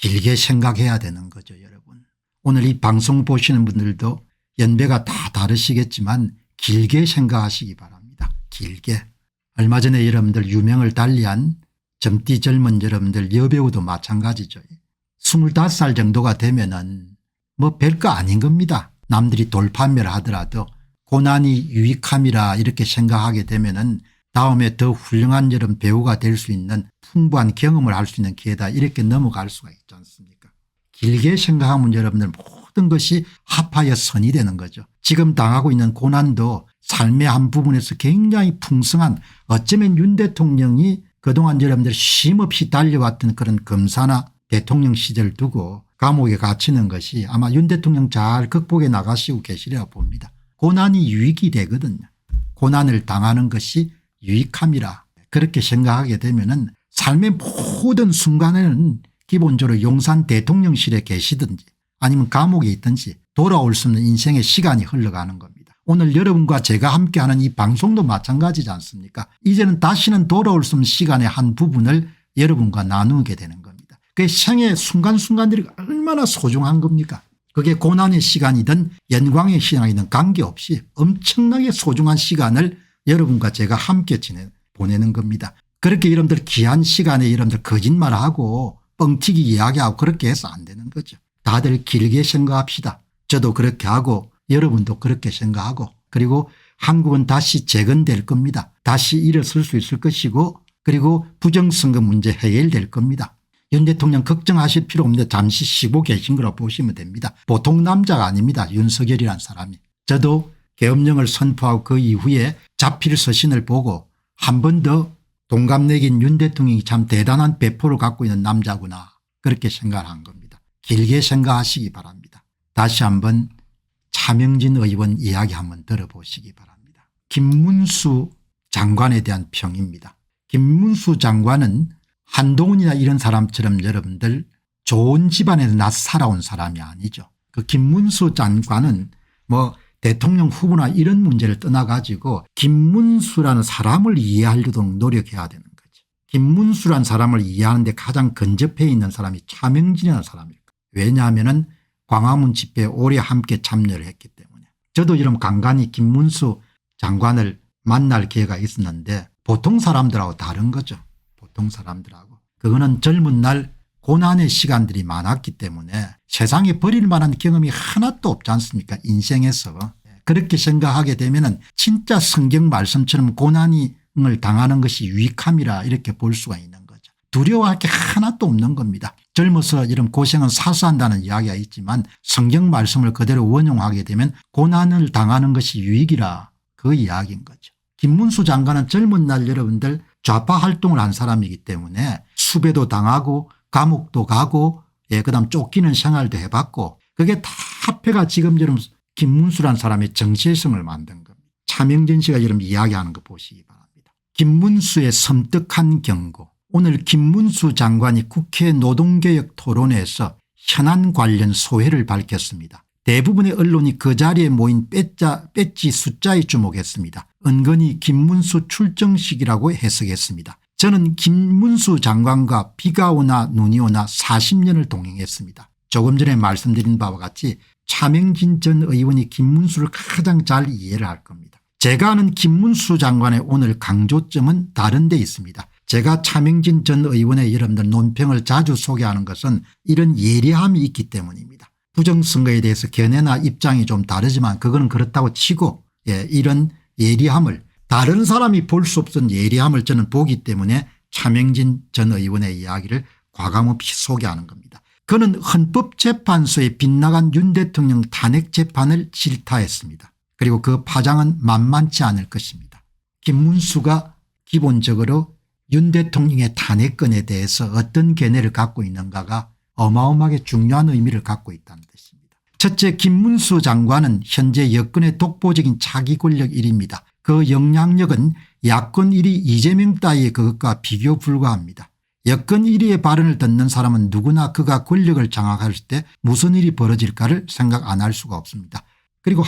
길게 생각해야 되는 거죠 여러분. 오늘 이 방송 보시는 분들도 연배가 다 다르시겠지만 길게 생각하시기 바랍니다. 길게. 얼마 전에 여러분들 유명을 달리한 젊디 젊은 여러분들 여배우도 마찬가지죠. 25살 정도가 되면은 뭐 별거 아닌 겁니다. 남들이 돌판매를 하더라도 고난이 유익함이라 이렇게 생각하게 되면은 다음에 더 훌륭한 여러분 배우가 될 수 있는 풍부한 경험을 할 수 있는 기회다 이렇게 넘어갈 수가 있지 않습니까. 길게 생각하면 여러분들 모든 것이 합하여 선이 되는 거죠. 지금 당하고 있는 고난도 삶의 한 부분에서 굉장히 풍성한 어쩌면 윤 대통령이 그동안 여러분들 쉼없이 달려왔던 그런 검사나 대통령 시절 두고 감옥에 갇히는 것이 아마 윤 대통령 잘 극복해 나가시고 계시리라 봅니다. 고난이 유익이 되거든요. 고난을 당하는 것이 유익함이라 그렇게 생각하게 되면은 삶의 모든 순간에는 기본적으로 용산 대통령실에 계시든지 아니면 감옥에 있든지 돌아올 수 없는 인생의 시간이 흘러가는 겁니다. 오늘 여러분과 제가 함께하는 이 방송도 마찬가지지 않습니까. 이제는 다시는 돌아올 수 없는 시간의 한 부분을 여러분과 나누게 되는 겁니다. 그 생의 순간순간들이 얼마나 소중한 겁니까. 그게 고난의 시간이든 영광의 시간이든 관계없이 엄청나게 소중한 시간을 여러분과 제가 함께 보내는 겁니다. 그렇게 여러분들 귀한 시간에 여러분들 거짓말하고 뻥튀기 이야기하고 그렇게 해서 안 되는 거죠. 다들 길게 생각합시다. 저도 그렇게 하고 여러분도 그렇게 생각하고 그리고 한국은 다시 재건될 겁니다. 다시 일어설 수 있을 것이고 그리고 부정선거 문제 해결될 겁니다. 윤 대통령 걱정하실 필요 없는데 잠시 쉬고 계신 거라고 보시면 됩니다. 보통 남자가 아닙니다. 윤석열이란 사람이. 저도 계엄령을 선포하고 그 이후에 자필 서신을 보고 한 번 더 동갑내기인 윤 대통령이 참 대단한 배포를 갖고 있는 남자구나 그렇게 생각한 겁니다. 길게 생각하시기 바랍니다. 다시 한번 차명진 의원 이야기 한번 들어보시기 바랍니다. 김문수 장관에 대한 평입니다. 김문수 장관은 한동훈이나 이런 사람처럼 여러분들 좋은 집안에서 나서 살아온 사람이 아니죠. 그 김문수 장관은 뭐 대통령 후보나 이런 문제를 떠나가지고 김문수라는 사람을 이해하려도록 노력해야 되는 거죠. 김문수라는 사람을 이해하는데 가장 근접해 있는 사람이 차명진이라는 사람입니다. 왜냐하면 광화문 집회에 오래 함께 참여를 했기 때문에. 저도 이런 간간히 김문수 장관을 만날 기회가 있었는데 보통 사람들하고 다른 거죠. 보통 사람들하고. 그거는 젊은 날 고난의 시간들이 많았기 때문에 세상에 버릴 만한 경험이 하나도 없지 않습니까 인생에서. 그렇게 생각하게 되면 진짜 성경 말씀처럼 고난을 당하는 것이 유익함이라 이렇게 볼 수가 있는 거죠. 두려워할 게 하나도 없는 겁니다. 젊어서 이런 고생은 사수한다는 이야기가 있지만 성경 말씀을 그대로 원용하게 되면 고난을 당하는 것이 유익이라 그 이야기인 거죠. 김문수 장관은 젊은 날 여러분들 좌파 활동을 한 사람이기 때문에 수배도 당하고 감옥도 가고 그다음 쫓기는 생활도 해봤고 그게 다 합해가 지금 여러분 김문수란 사람의 정체성을 만든 겁니다. 차명진 씨가 여러분 이야기하는 거 보시기 바랍니다. 김문수의 섬뜩한 경고. 오늘 김문수 장관이 국회 노동개혁 토론회에서 현안 관련 소회를 밝혔습니다. 대부분의 언론이 그 자리에 모인 배지 숫자에 주목했습니다. 은근히 김문수 출정식이라고 해석했습니다. 저는 김문수 장관과 비가 오나 눈이 오나 40년을 동행했습니다. 조금 전에 말씀드린 바와 같이 차명진 전 의원이 김문수를 가장 잘 이해를 할 겁니다. 제가 아는 김문수 장관의 오늘 강조점은 다른 데 있습니다. 제가 차명진 전 의원의 여러분들 논평을 자주 소개하는 것은 이런 예리함이 있기 때문입니다. 부정선거에 대해서 견해나 입장이 좀 다르지만 그거는 그렇다고 치고 이런 예리함을 다른 사람이 볼 수 없던 예리함을 저는 보기 때문에 차명진 전 의원의 이야기를 과감없이 소개하는 겁니다. 그는 헌법재판소에 빗나간 윤 대통령 탄핵 재판을 질타했습니다. 그리고 그 파장은 만만치 않을 것입니다. 김문수가 기본적으로 윤 대통령의 탄핵건에 대해서 어떤 견해를 갖고 있는가가 어마어마하게 중요한 의미를 갖고 있다는 뜻입니다. 첫째, 김문수 장관은 현재 여권의 독보적인 차기 권력 1위입니다. 그 영향력은 야권 1위 이재명 따위의 그것과 비교 불가합니다. 여권 1위의 발언을 듣는 사람은 누구나 그가 권력을 장악할 때 무슨 일이 벌어질까를 생각 안 할 수가 없습니다. 그리고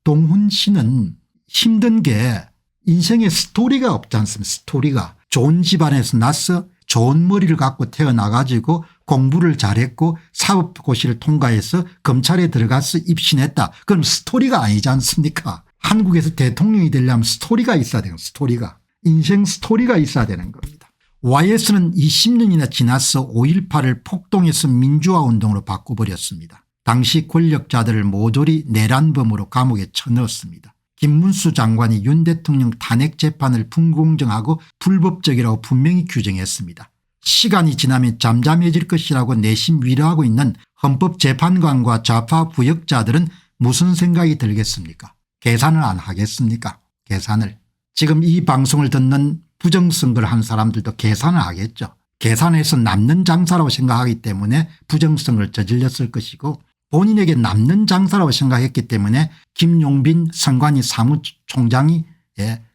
한동훈 씨는 힘든 게 인생에 스토리가 없지 않습니까. 스토리가 좋은 집안에서 나서 좋은 머리를 갖고 태어나 가지고 공부를 잘했고 사법고시를 통과해서 검찰에 들어가서 입신했다. 그럼 스토리가 아니지 않습니까? 한국에서 대통령이 되려면 스토리가 있어야 되는 스토리가. 인생 스토리가 있어야 되는 겁니다. YS는 20년이나 지나서 5.18을 폭동에서 민주화운동으로 바꿔버렸습니다. 당시 권력자들을 모조리 내란범으로 감옥에 쳐넣었습니다. 김문수 장관이 윤 대통령 탄핵 재판을 불공정하고 불법적이라고 분명히 규정했습니다. 시간이 지나면 잠잠해질 것이라고 내심 위로하고 있는 헌법재판관과 좌파 부역자들은 무슨 생각이 들겠습니까? 계산을 안 하겠습니까? 계산을. 지금 이 방송을 듣는 부정선거를 한 사람들도 계산을 하겠죠. 계산해서 남는 장사라고 생각하기 때문에 부정선거를 저질렀을 것이고 본인에게 남는 장사라고 생각했기 때문에 김용빈 선관위 사무총장이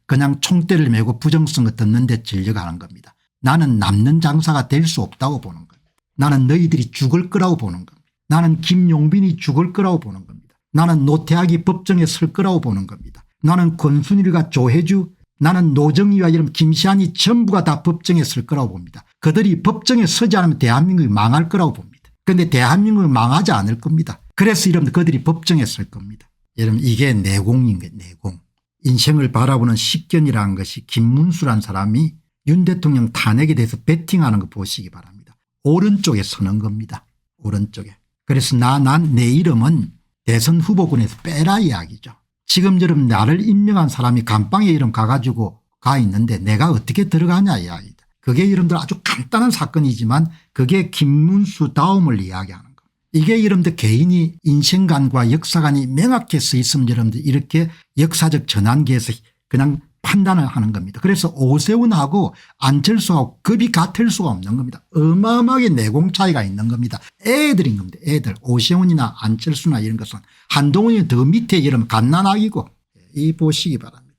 그냥 총대를 메고 부정선거 듣는데 진려가는 겁니다. 나는 남는 장사가 될 수 없다고 보는 겁니다. 나는 너희들이 죽을 거라고 보는 겁니다. 나는 김용빈이 죽을 거라고 보는 겁니다. 나는 노태악이 법정에 설 거라고 보는 겁니다. 나는 권순일과 조혜주 나는 노정희와 이런 김시안이 전부가 다 법정에 설 거라고 봅니다. 그들이 법정에 서지 않으면 대한민국이 망할 거라고 봅니다. 그런데 대한민국은 망하지 않을 겁니다. 그래서 여러분 그들이 법정에 설 겁니다. 여러분 이게 내공인 거예요. 내공. 인생을 바라보는 식견이라는 것이 김문수란 사람이 윤 대통령 탄핵에 대해서 배팅하는 거 보시기 바랍니다. 오른쪽에 서는 겁니다. 오른쪽에. 그래서 내 이름은 대선 후보군에서 빼라 이야기죠. 지금 여러분 나를 임명한 사람이 감방에 이름 가가지고 가 있는데 내가 어떻게 들어가냐 이야기다. 그게 여러분들 아주 간단한 사건이지만 그게 김문수 다움을 이야기하는 겁니다. 이게 여러분들 개인이 인생관과 역사관이 명확히 서 있으면 여러분들 이렇게 역사적 전환기에서 그냥 판단을 하는 겁니다. 그래서 오세훈하고 안철수하고 급이 같을 수가 없는 겁니다. 어마어마하게 내공 차이가 있는 겁니다. 애들인 겁니다. 애들. 오세훈이나 안철수나 이런 것은 한동훈이 더 밑에 이러면 갓난아기고 이 보시기 바랍니다.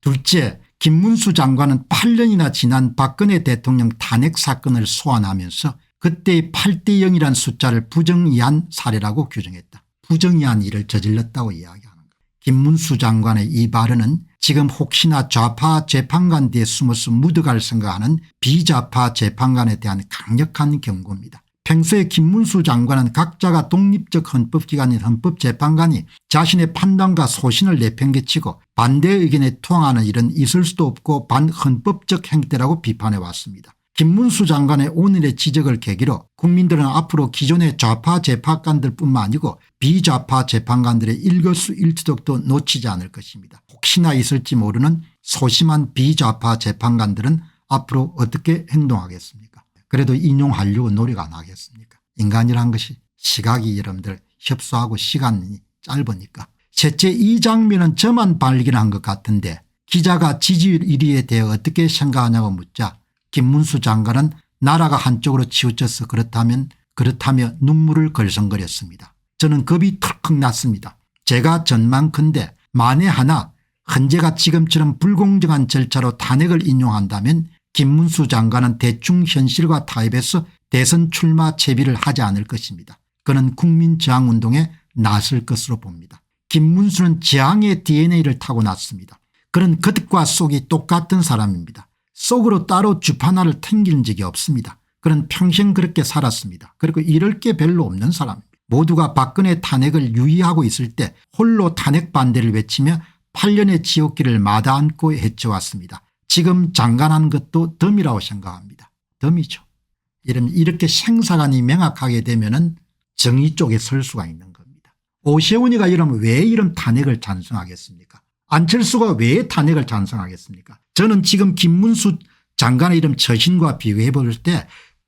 둘째, 김문수 장관은 8년이나 지난 박근혜 대통령 탄핵 사건을 소환하면서 그때의 8대 0이라는 숫자를 부정의한 사례라고 규정했다. 부정의한 일을 저질렀다고 이야기하는 거예요. 김문수 장관의 이 발언은 지금 혹시나 좌파 재판관 뒤에 숨어서 묻어갈 생각하는 비좌파 재판관에 대한 강력한 경고입니다. 평소에 김문수 장관은 각자가 독립적 헌법기관인 헌법재판관이 자신의 판단과 소신을 내팽개치고 반대 의견에 투항하는 일은 있을 수도 없고 반헌법적 행태라고 비판해 왔습니다. 김문수 장관의 오늘의 지적을 계기로 국민들은 앞으로 기존의 좌파 재판관들뿐만 아니고 비좌파 재판관들의 일거수일투족도 놓치지 않을 것입니다. 혹시나 있을지 모르는 소심한 비좌파 재판관들은 앞으로 어떻게 행동하겠습니까? 그래도 인용하려고 노력 안 하겠습니까? 인간이란 것이 시각이 여러분들 협소하고 시간이 짧으니까. 셋째, 이 장면은 저만 발견한 것 같은데 기자가 지지율 1위에 대해 어떻게 생각하냐고 묻자 김문수 장관은 나라가 한쪽으로 치우쳐서 그렇다며 눈물을 걸성거렸습니다. 저는 겁이 털컥 났습니다. 제가 전망컨대 만에 하나 헌재가 지금처럼 불공정한 절차로 탄핵을 인용한다면 김문수 장관은 대충 현실과 타협해서 대선 출마 채비를 하지 않을 것입니다. 그는 국민저항운동에 나설 것으로 봅니다. 김문수는 저항의 DNA를 타고났습니다. 그는 겉과 속이 똑같은 사람입니다. 속으로 따로 주판화를 튕긴 적이 없습니다. 그는 평생 그렇게 살았습니다. 그리고 이럴 게 별로 없는 사람입니다. 모두가 박근혜 탄핵을 유의하고 있을 때 홀로 탄핵 반대를 외치며 8년의 지옥길을 마다않고 헤쳐왔습니다. 지금 장관한 것도 덤이라고 생각합니다. 덤이죠. 이렇게 생사관이 명확하게 되면은 정의 쪽에 설 수가 있는 겁니다. 오세훈이가 이러면 왜 이런 탄핵을 찬성하겠습니까? 안철수가 왜 탄핵을 찬성하겠습니까? 저는 지금 김문수 장관의 이런 처신과 비교해 볼 때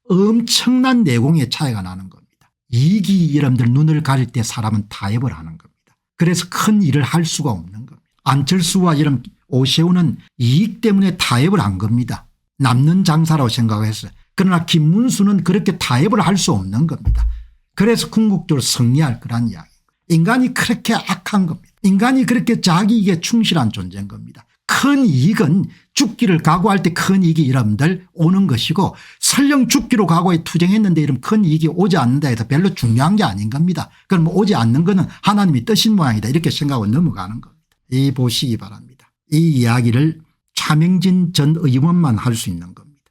엄청난 내공의 차이가 나는 겁니다. 이익이 여러분들 눈을 가릴 때 사람은 타협을 하는 겁니다. 그래서 큰 일을 할 수가 없는 겁니다. 안철수와 이런 오세훈은 이익 때문에 타협을 한 겁니다. 남는 장사라고 생각했어요. 그러나 김문수는 그렇게 타협을 할 수 없는 겁니다. 그래서 궁극적으로 승리할 거란 이야기. 인간이 그렇게 악한 겁니다. 인간이 그렇게 자기에게 충실한 존재인 겁니다. 큰 이익은 죽기를 각오할 때 큰 이익이 여러분들 오는 것이고 설령 죽기로 각오해 투쟁했는데 이런 큰 이익이 오지 않는다 해서 별로 중요한 게 아닌 겁니다. 그럼 오지 않는 거는 하나님이 뜻인 모양이다 이렇게 생각하고 넘어가는 겁니다. 이 보시기 바랍니다. 이 이야기를 차명진 전 의원만 할 수 있는 겁니다.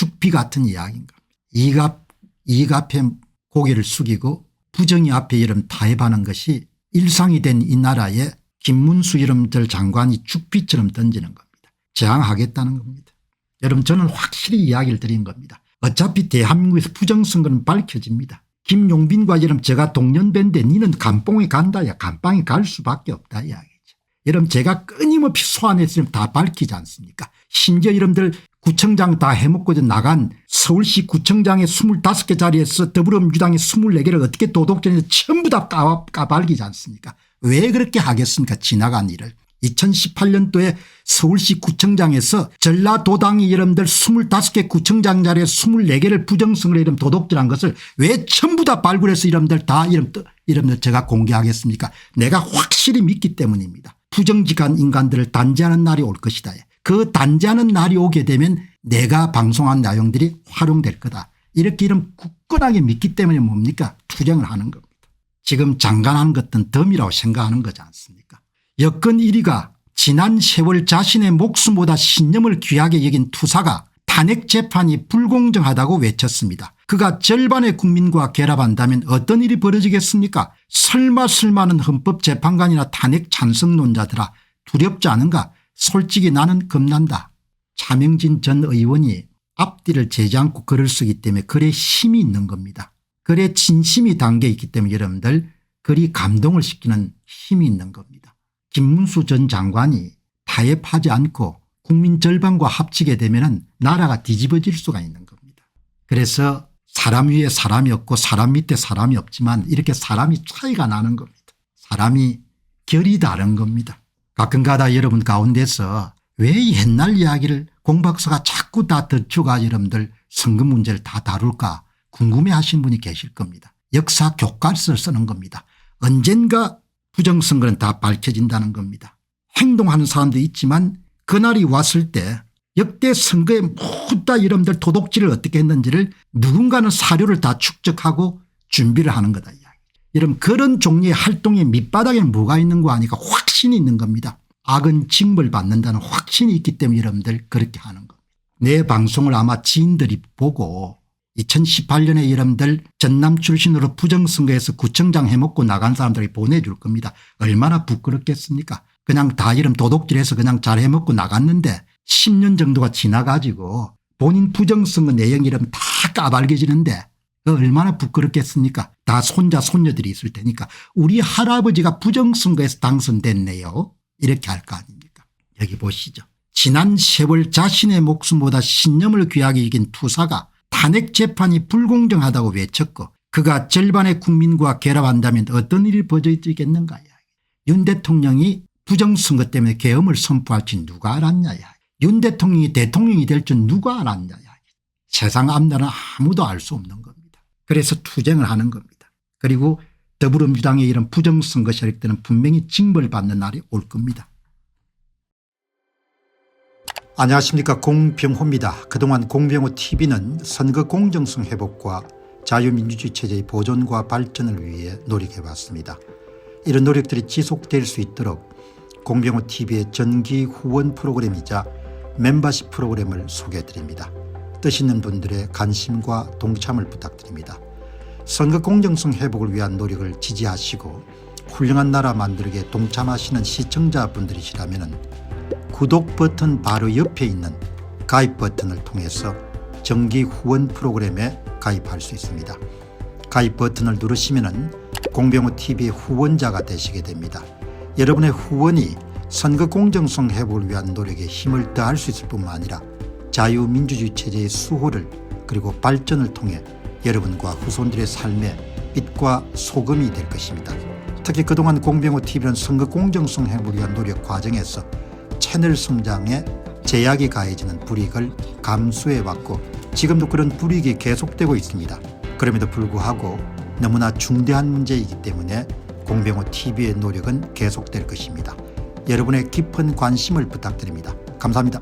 죽비 같은 이야기인 겁니다. 이익 앞에 고개를 숙이고 부정의 앞에 이름 타협하는 것이 일상이 된 이 나라에 김문수 이름들 장관이 죽비처럼 던지는 겁니다. 저항하겠다는 겁니다. 여러분 저는 확실히 이야기를 드린 겁니다. 어차피 대한민국에서 부정선거는 밝혀집니다. 김용빈과 이름 제가 동년배인데 니는 감봉에 간다야. 감방에 갈 수밖에 없다 이야기죠. 여러분 제가 끊임없이 소환했으면 다 밝히지 않습니까? 심지어 여러분들 구청장 다 해먹고 나간 서울시 구청장의 25개 자리에서 더불어민주당의 24개를 어떻게 도덕적으로 전부 다 까발리지 않습니까? 왜 그렇게 하겠습니까? 지나간 일을. 2018년도에 서울시 구청장에서 전라도당이 여러분들 25개 구청장 자리에 24개를 부정선거로 이름 도둑질한 것을 왜 전부 다 발굴해서 여러분들 다 이름들 제가 공개하겠습니까? 내가 확실히 믿기 때문입니다. 부정직한 인간들을 단죄하는 날이 올 것이다. 그 단죄하는 날이 오게 되면 내가 방송한 내용들이 활용될 거다. 이렇게 이름 굳건하게 믿기 때문에 뭡니까? 투쟁을 하는 겁니다. 지금 장관하는 것은 덤이라고 생각하는 거지 않습니까? 여권 1위가 지난 세월 자신의 목숨보다 신념을 귀하게 여긴 투사가 탄핵 재판이 불공정하다고 외쳤습니다. 그가 절반의 국민과 결합한다면 어떤 일이 벌어지겠습니까? 설마는 헌법재판관이나 탄핵 찬성론자들아 두렵지 않은가? 솔직히 나는 겁난다. 차명진 전 의원이 앞뒤를 재지 않고 글을 쓰기 때문에 글에 힘이 있는 겁니다. 글에 진심이 담겨 있기 때문에 여러분들 글이 감동을 시키는 힘이 있는 겁니다. 김문수 전 장관이 타협하지 않고 국민 절반과 합치게 되면 나라가 뒤집어질 수가 있는 겁니다. 그래서 사람 위에 사람이 없고 사람 밑에 사람이 없지만 이렇게 사람이 차이가 나는 겁니다. 사람이 결이 다른 겁니다. 가끔가다 여러분 가운데서 왜 옛날 이야기를 공박사가 자꾸 다 덧주가 여러분들 선거 문제를 다 다룰까 궁금해하시는 분이 계실 겁니다. 역사 교과서를 쓰는 겁니다. 언젠가 부정선거는 다 밝혀진다는 겁니다. 행동하는 사람도 있지만 그날이 왔을 때 역대 선거에 모두 다 여러분들 도둑질을 어떻게 했는지를 누군가는 사료를 다 축적하고 준비를 하는 거다. 여러분 그런 종류의 활동의 밑바닥에는 뭐가 있는 거 아니까 확신이 있는 겁니다. 악은 징벌 받는다는 확신이 있기 때문에 여러분들 그렇게 하는 겁니다. 내 방송을 아마 지인들이 보고 2018년에 여러분들 전남 출신으로 부정선거에서 구청장 해먹고 나간 사람들이 보내줄 겁니다. 얼마나 부끄럽겠습니까? 그냥 다 이름 도둑질해서 그냥 잘 해먹고 나갔는데 10년 정도가 지나가지고 본인 부정선거 내용 이름 다 까발겨지는데 얼마나 부끄럽겠습니까? 다 손자 손녀들이 있을 테니까 우리 할아버지가 부정선거에서 당선됐네요. 이렇게 할 거 아닙니까? 여기 보시죠. 지난 세월 자신의 목숨보다 신념을 귀하게 여긴 투사가 탄핵 재판이 불공정하다고 외쳤고 그가 절반의 국민과 결합한다면 어떤 일이 벌어지겠는가. 윤 대통령이 부정선거 때문에 계엄을 선포할지 누가 알았냐. 윤 대통령이 대통령이 될 줄 누가 알았냐. 세상 앞날은 아무도 알 수 없는 겁니다. 그래서 투쟁을 하는 겁니다. 그리고 더불어민주당의 이런 부정선거 세력들은 분명히 징벌받는 날이 올 겁니다. 안녕하십니까, 공병호입니다. 그동안 공병호TV는 선거 공정성 회복과 자유민주주의 체제의 보존과 발전을 위해 노력해왔습니다. 이런 노력들이 지속될 수 있도록 공병호TV의 정기 후원 프로그램이자 멤버십 프로그램을 소개해드립니다. 뜻 있는 분들의 관심과 동참을 부탁드립니다. 선거 공정성 회복을 위한 노력을 지지하시고 훌륭한 나라 만들기에 동참하시는 시청자분들이시라면 구독 버튼 바로 옆에 있는 가입 버튼을 통해서 정기 후원 프로그램에 가입할 수 있습니다. 가입 버튼을 누르시면 공병호TV의 후원자가 되시게 됩니다. 여러분의 후원이 선거 공정성 회복을 위한 노력에 힘을 더할 수 있을 뿐만 아니라 자유민주주의 체제의 수호를 그리고 발전을 통해 여러분과 후손들의 삶에 빛과 소금이 될 것입니다. 특히 그동안 공병호TV는 선거 공정성 회복을 위한 노력 과정에서 채널 성장에 제약이 가해지는 불이익을 감수해왔고 지금도 그런 불이익이 계속되고 있습니다. 그럼에도 불구하고 너무나 중대한 문제이기 때문에 공병호TV의 노력은 계속될 것입니다. 여러분의 깊은 관심을 부탁드립니다. 감사합니다.